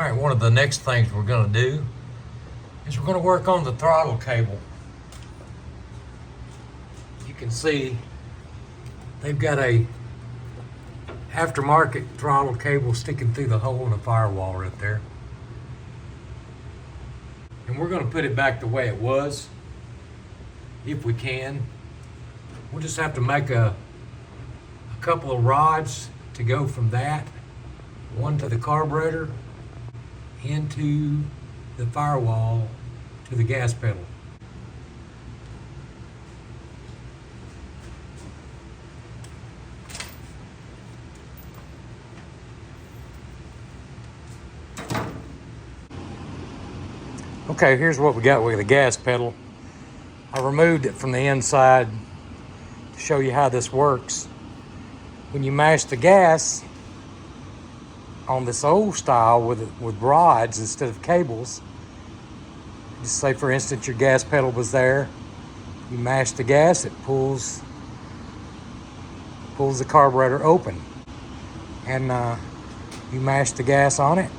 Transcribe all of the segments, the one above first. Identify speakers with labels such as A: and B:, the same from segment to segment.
A: Alright, one of the next things we're going to do is we're going to work on the throttle cable. You can see they've got a aftermarket throttle cable sticking through the hole in the firewall right there. And we're going to put it back the way it was, if we can. We'll just have to make a couple of rods to go from that, one to the carburetor, into the firewall, to the gas pedal. Okay, here's what we got with the gas pedal. I removed it from the inside to show you how this works. When you mash the gas on this old style with rods instead of cables, just say for instance your gas pedal was there, you mash the gas, it pulls the carburetor open, and you mash the gas on it,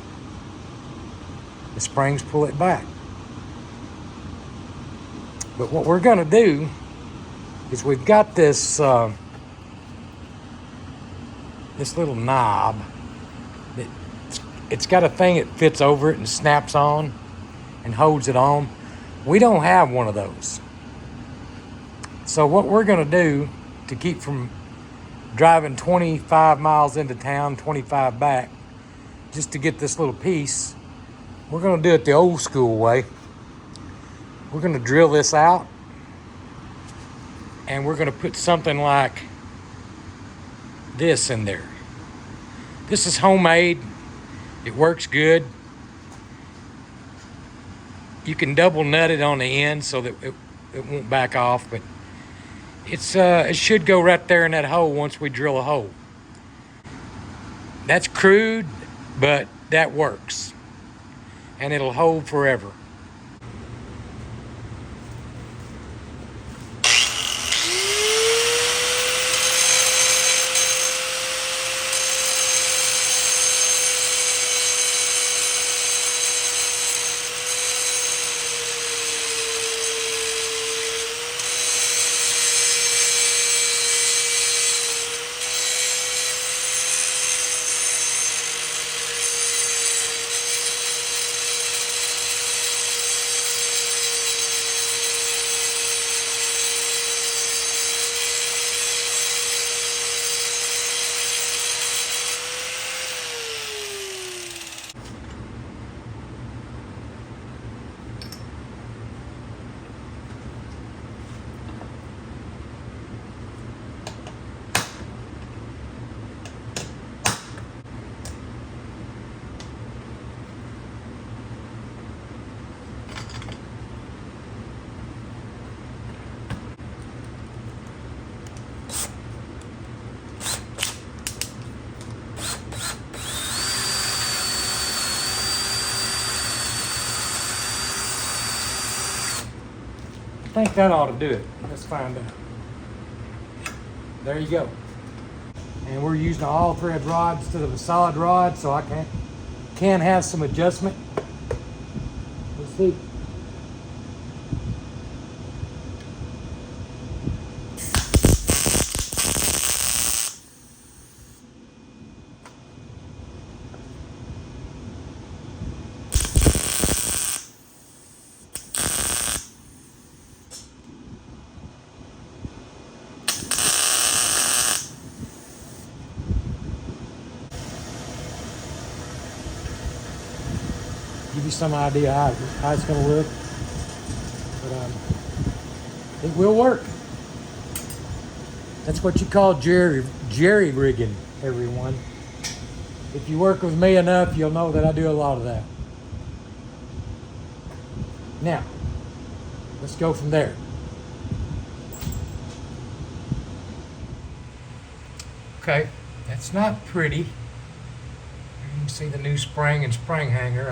A: the springs pull it back. But what we're going to do is we've got this this little knob. It's got a thing that fits over it and snaps on and holds it on. We don't have one of those. So what we're going to do to keep from driving 25 miles into town, 25 back, just to get this little piece, we're going to do it the old school way. We're going to drill this out, and we're going to put something like this in there. This is homemade. It works good. You can double nut it on the end so that it won't back off, but it should go right there in that hole once we drill a hole. That's crude, but that works, and it'll hold forever. I think that ought to do it. Let's find out. There you go. And we're using all thread rod instead of a solid rod, so I can have some adjustment. Let's see. Give you some idea how it's going to look, but it will work. That's what you call jerry rigging, everyone. If you work with me enough, you'll know that I do a lot of that. Now, let's go from there. Okay, that's not pretty. You can see the new spring and spring hanger.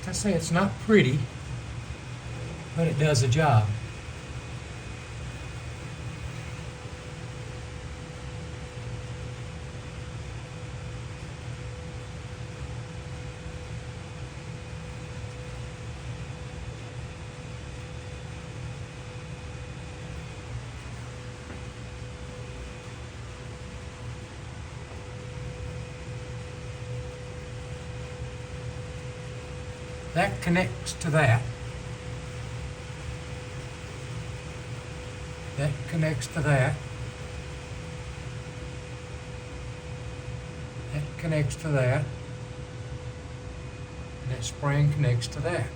A: I say it's not pretty, but it does the job. That connects to that. That connects to that. That connects to that. And that spring connects to that.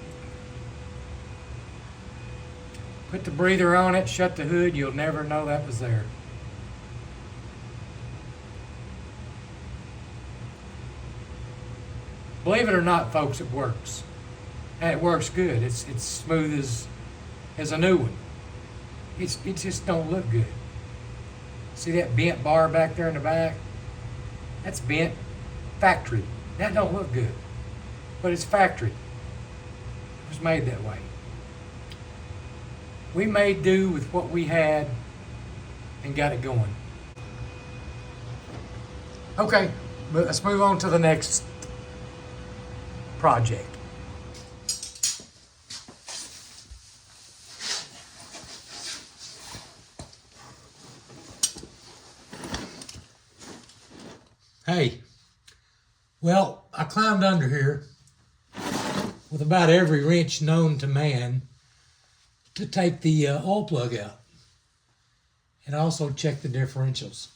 A: Put the breather on it, shut the hood, you'll never know that was there. Believe it or not, folks, it works. And it works good. It's smooth as a new one. It just don't look good. See that bent bar back there in the back? That's bent factory. That don't look good. But it's factory. It was made that way. We made do with what we had and got it going. Okay, but let's move on to the next project. Hey, well, I climbed under here with about every wrench known to man to take the oil plug out and also check the differentials.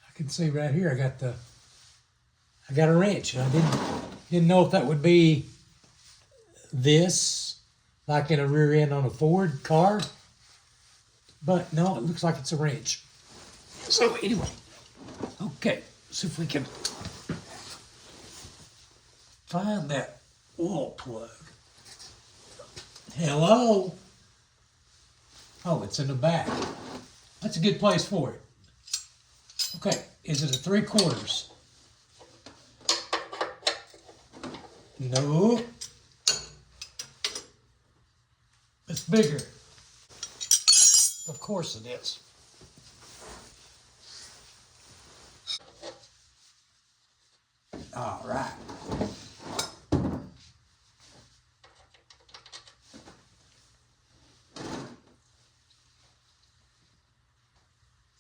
A: I can see right here I got a wrench, and I didn't know if that would be this, like in a rear end on a Ford car, but no, it looks like it's a wrench. So anyway, okay, see if we can find that oil plug. Hello? Oh, it's in the back. That's a good place for it. Okay, is it a 3/4? No. It's bigger. Of course it is. All right.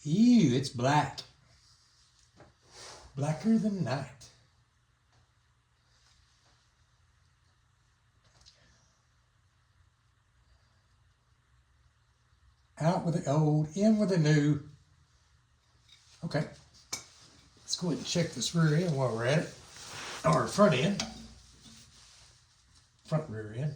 A: Ew, it's black. Blacker than night. Out with the old, in with the new. Okay. Let's go ahead and check this rear end while we're at it. Or front end. Front rear end.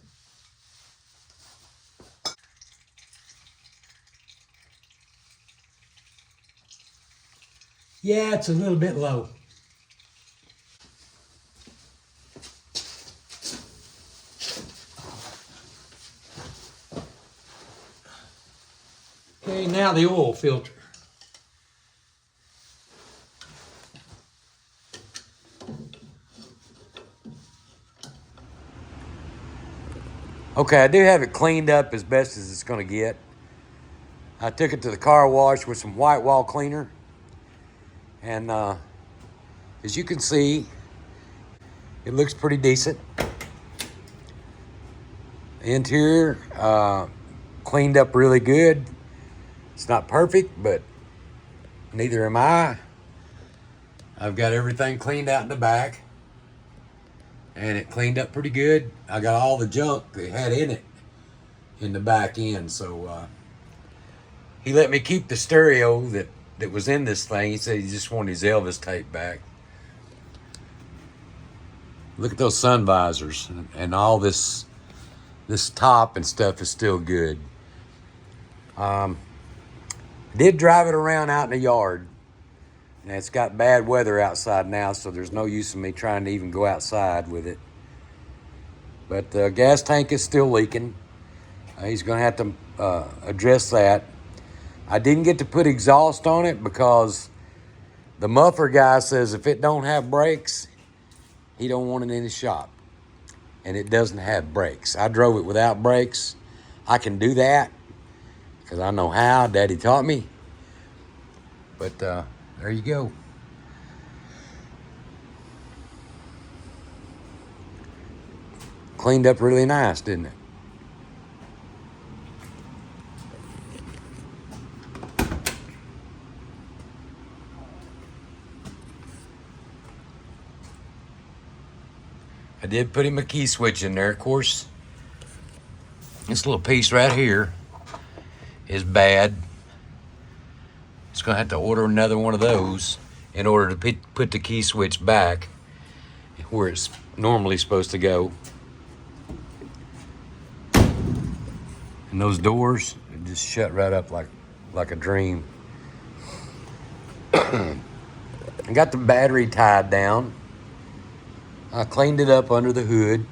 A: Yeah, it's a little bit low. Okay, now the oil filter. Okay, I do have it cleaned up as best as it's going to get. I took it to the car wash with some white wall cleaner. And as you can see, it looks pretty decent. The interior, cleaned up really good. It's not perfect, but neither am I. I've got everything cleaned out in the back, and it cleaned up pretty good. I got all the junk that it had in it in the back end, so he let me keep the stereo that was in this thing. He said he just wanted his Elvis tape back. Look at those sun visors, and all this top and stuff is still good. Did drive it around out in the yard, and it's got bad weather outside now, so there's no use in me trying to even go outside with it. But the gas tank is still leaking. He's going to have to address that. I didn't get to put exhaust on it because the muffler guy says if it don't have brakes, he don't want it in his shop. And it doesn't have brakes. I drove it without brakes. I can do that because I know how. Daddy taught me. But there you go. Cleaned up really nice, didn't it? I did put him a key switch in there. Of course, this little piece right here is bad. It's gonna have to order another one of those in order to put the key switch back where it's normally supposed to go. And those doors just shut right up like a dream. I got the battery tied down. I cleaned it up under the hood.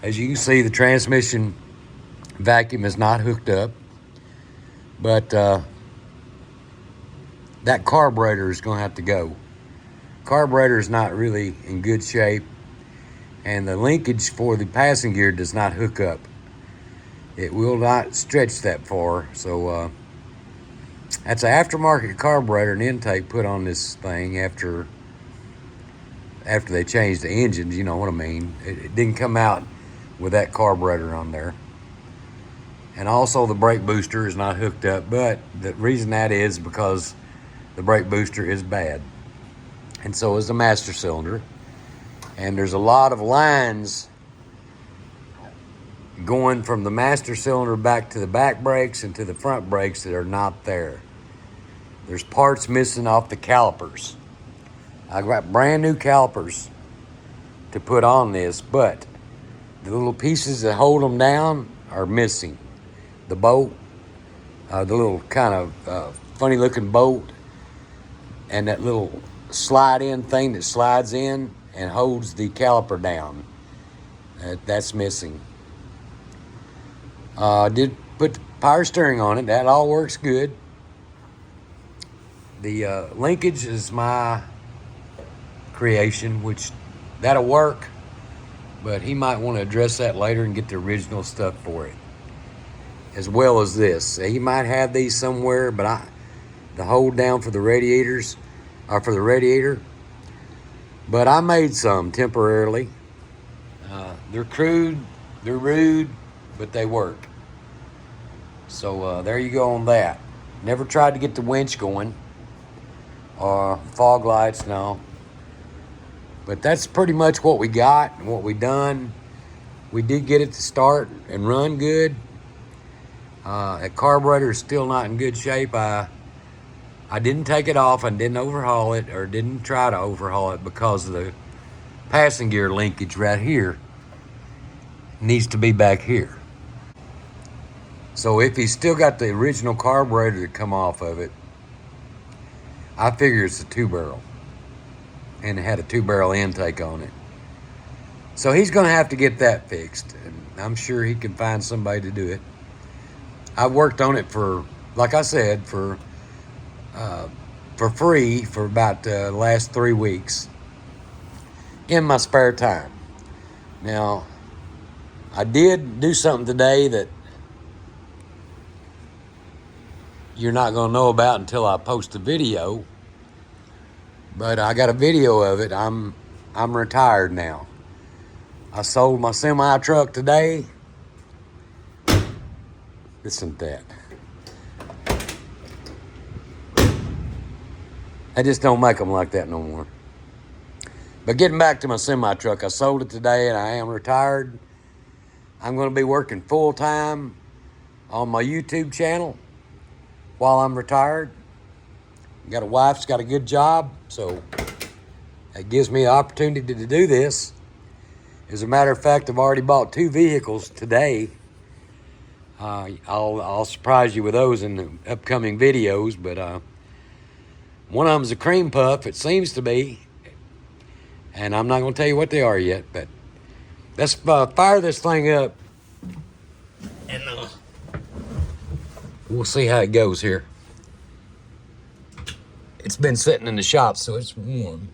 A: As you can see, the transmission vacuum is not hooked up, but that carburetor is going to have to go. Carburetor is not really in good shape, and the linkage for the passing gear does not hook up. It will not stretch that far, so that's an aftermarket carburetor and intake put on this thing after they changed the engines, you know what I mean. It didn't come out with that carburetor on there. And also the brake booster is not hooked up, but the reason that is because the brake booster is bad. And so is the master cylinder. And there's a lot of lines going from the master cylinder back to the back brakes and to the front brakes that are not there. There's parts missing off the calipers. I got brand new calipers to put on this, but the little pieces that hold them down are missing. The bolt, the little kind of funny looking bolt, and that little slide in thing that slides in and holds the caliper down. That's missing. Did put the power steering on it. That all works good. The linkage is my creation, which that'll work, but he might want to address that later and get the original stuff for it, as well as this. He might have these somewhere, but the hold down for the radiators, or for the radiator, but I made some temporarily. They're crude, they're rude, but they work. So there you go on that. Never tried to get the winch going or fog lights, no. But that's pretty much what we got and what we done. We did get it to start and run good. That carburetor is still not in good shape. I didn't take it off and didn't overhaul it, or didn't try to overhaul it, because of the passing gear linkage right here needs to be back here. So if he's still got the original carburetor to come off of it, I figure it's a 2-barrel. And it had a 2-barrel intake on it. So he's going to have to get that fixed. And I'm sure he can find somebody to do it. I worked on it for, like I said, for free for about the last 3 weeks in my spare time. Now, I did do something today that you're not going to know about until I post the video. But I got a video of it. I'm retired now. I sold my semi truck today. Listen to that. I just don't make them like that no more. But getting back to my semi truck, I sold it today and I am retired. I'm going to be working full time on my YouTube channel while I'm retired. Got a wife that's got a good job, so it gives me an opportunity to do this. As a matter of fact, I've already bought 2 vehicles today. I'll surprise you with those in the upcoming videos, but one of them is a cream puff, it seems to be, and I'm not going to tell you what they are yet, but let's fire this thing up, and we'll see how it goes here. It's been sitting in the shop, so it's warm.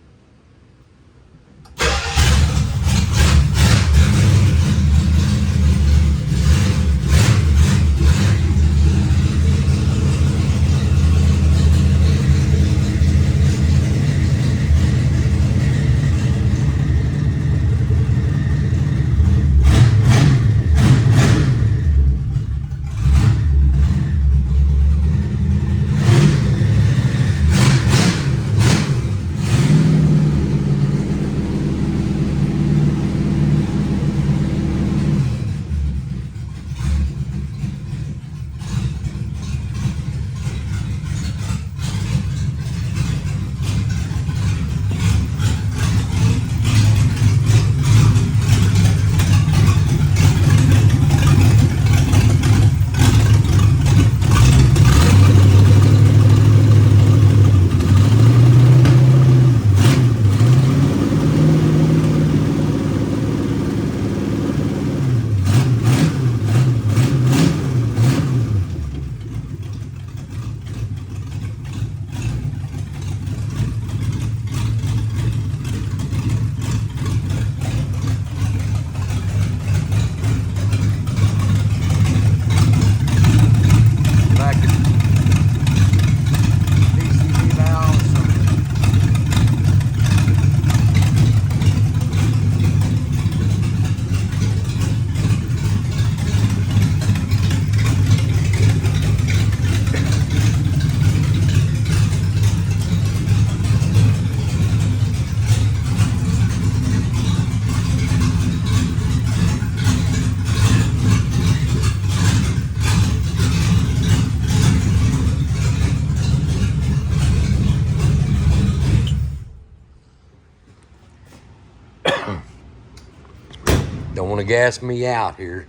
A: Don't want to gas me out here.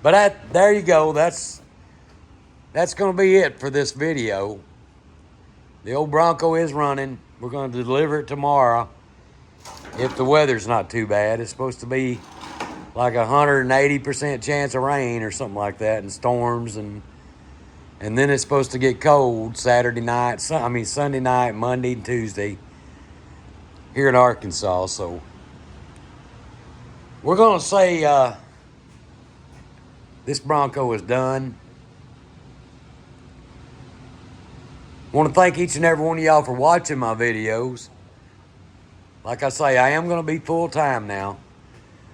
A: But there you go. That's going to be it for this video. The old Bronco is running. We're going to deliver it tomorrow if the weather's not too bad. It's supposed to be like 180% chance of rain or something like that, and storms, and then it's supposed to get cold Sunday night, Monday, and Tuesday here in Arkansas. So we're going to say this Bronco is done. I want to thank each and every one of y'all for watching my videos. Like I say, I am going to be full-time now.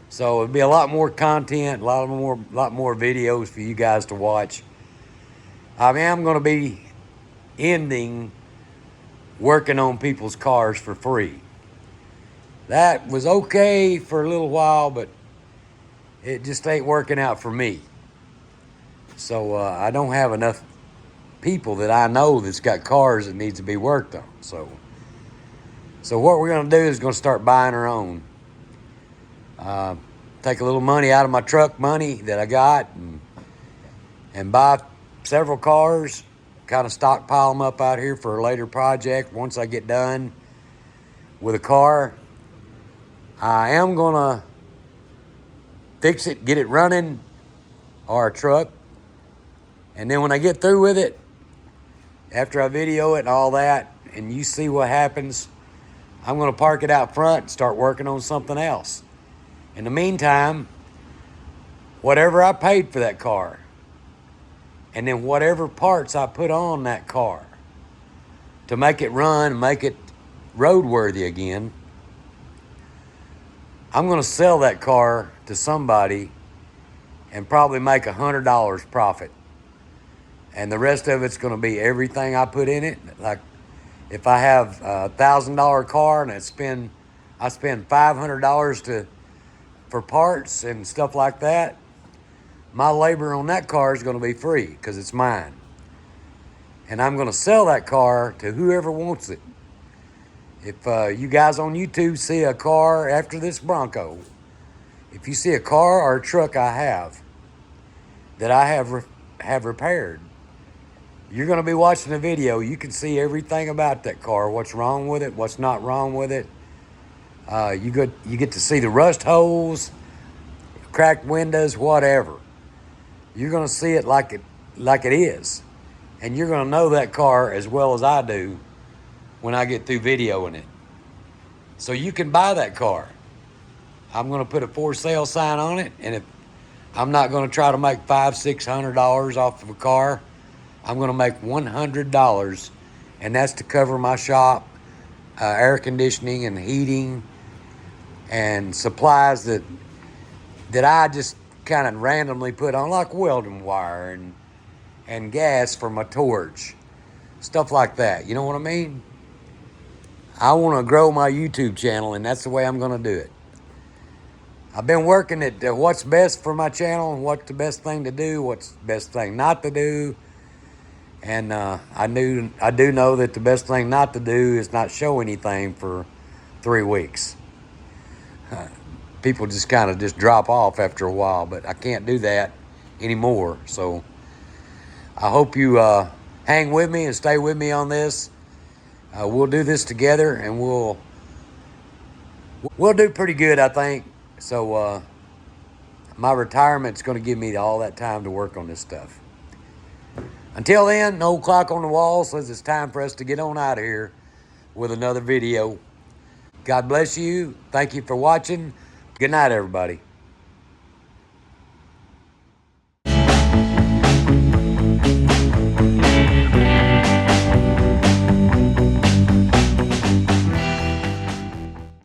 A: So it'll be a lot more content, a lot more videos for you guys to watch. I am going to be ending working on people's cars for free. That was okay for a little while, but it just ain't working out for me. So I don't have enough people that I know that's got cars that needs to be worked on. So what we're going to do is going to start buying our own. Take a little money out of my truck money that I got and buy several cars, kind of stockpile them up out here for a later project. Once I get done with a car, I am going to fix it, get it running, or a truck. And then when I get through with it, after I video it and all that, and you see what happens, I'm going to park it out front and start working on something else. In the meantime, whatever I paid for that car, and then whatever parts I put on that car to make it run, make it roadworthy again, I'm going to sell that car to somebody and probably make $100 profit. And the rest of it's going to be everything I put in it. Like if I have a $1,000 car and I spend $500 for parts and stuff like that, my labor on that car is going to be free because it's mine. And I'm going to sell that car to whoever wants it. If you guys on YouTube see a car after this Bronco, if you see a car or a truck I have that I have repaired, you're going to be watching the video. You can see everything about that car, what's wrong with it, what's not wrong with it. You get to see the rust holes, cracked windows, whatever. You're going to see it like it is. And you're going to know that car as well as I do when I get through videoing it. So you can buy that car. I'm going to put a for sale sign on it, and if I'm not going to try to make $500-600 off of a car, I'm going to make $100, and that's to cover my shop, air conditioning and heating, and supplies that I just kind of randomly put on, like welding wire and gas for my torch, stuff like that. You know what I mean? I want to grow my YouTube channel, and that's the way I'm going to do it. I've been working at what's best for my channel and what's the best thing to do, what's the best thing not to do. And I do know that the best thing not to do is not show anything for 3 weeks. People just kind of just drop off after a while, but I can't do that anymore. So I hope you hang with me and stay with me on this. We'll do this together, and we'll do pretty good, I think. So my retirement's going to give me all that time to work on this stuff. Until then, no clock on the wall says it's time for us to get on out of here with another video. God bless you. Thank you for watching. Good night, everybody.